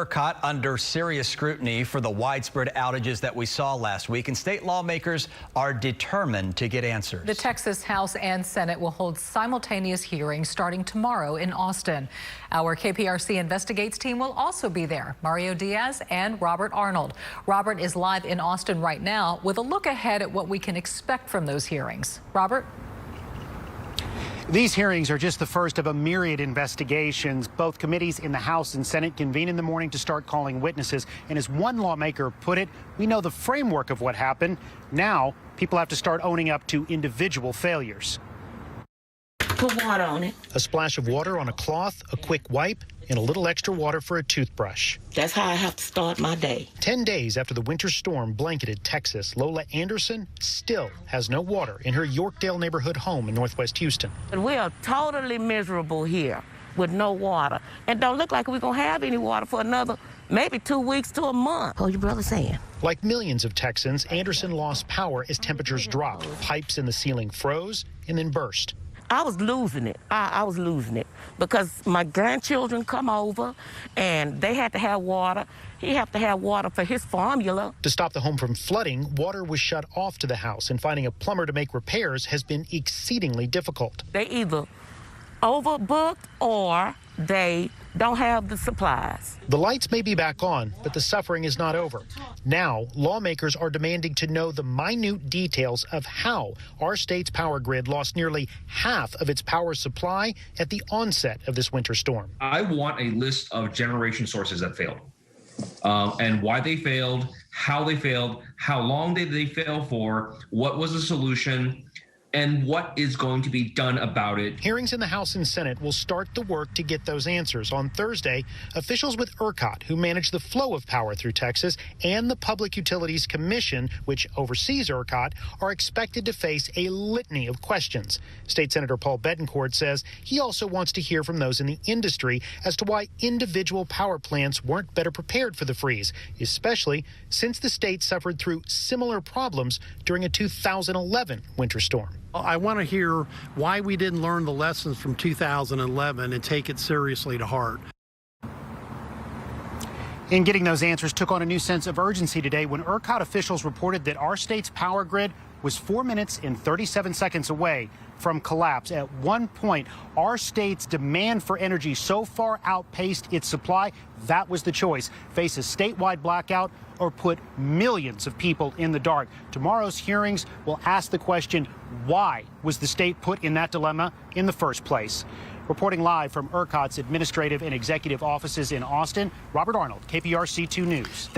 ERCOT under serious scrutiny for the widespread outages that we saw last week, and state lawmakers are determined to get answers. The Texas House and Senate will hold simultaneous hearings starting tomorrow in Austin. Our KPRC Investigates team will also be there. Mario Diaz and Robert Arnold. Robert is live in Austin right now with a look ahead at what we can expect from those hearings. Robert? These hearings are just the first of a myriad investigations. Both committees in the House and Senate convene in the morning to start calling witnesses. And as one lawmaker put it, we know the framework of what happened. Now, people have to start owning up to individual failures. Put water on it. A splash of water on a cloth, a quick wipe, and a little extra water for a toothbrush. That's how I have to start my day. 10 days after the winter storm blanketed Texas, Lola Anderson still has no water in her Yorkdale neighborhood home in Northwest Houston. We are totally miserable here with no water. And don't look like we're going to have any water for another maybe 2 weeks to a month. Oh, your brother saying? Like millions of Texans, Anderson lost power as temperatures dropped. Pipes in the ceiling froze and then burst. I was losing it. I was losing it because my grandchildren come over and they had to have water. He had to have water for his formula. To stop the home from flooding, water was shut off to the house, and finding a plumber to make repairs has been exceedingly difficult. They either overbooked or they don't have the supplies. The lights may be back on, but the suffering is not over. Now, lawmakers are demanding to know the minute details of how our state's power grid lost nearly half of its power supply at the onset of this winter storm. I want a list of generation sources that failed and why they failed, how long did they fail for, what was the solution, and what is going to be done about it. Hearings in the House and Senate will start the work to get those answers. On Thursday, officials with ERCOT, who manage the flow of power through Texas, and the Public Utilities Commission, which oversees ERCOT, are expected to face a litany of questions. State Senator Paul Betancourt says he also wants to hear from those in the industry as to why individual power plants weren't better prepared for the freeze, especially since the state suffered through similar problems during a 2011 winter storm. I want to hear why we didn't learn the lessons from 2011 and take it seriously to heart. And getting those answers took on a new sense of urgency today when ERCOT officials reported that our state's power grid was 4 minutes and 37 seconds away from collapse. At one point, our state's demand for energy so far outpaced its supply, that was the choice: face a statewide blackout or put millions of people in the dark. Tomorrow's hearings will ask the question, why was the state put in that dilemma in the first place? Reporting live from ERCOT's administrative and executive offices in Austin, Robert Arnold, KPRC 2 News.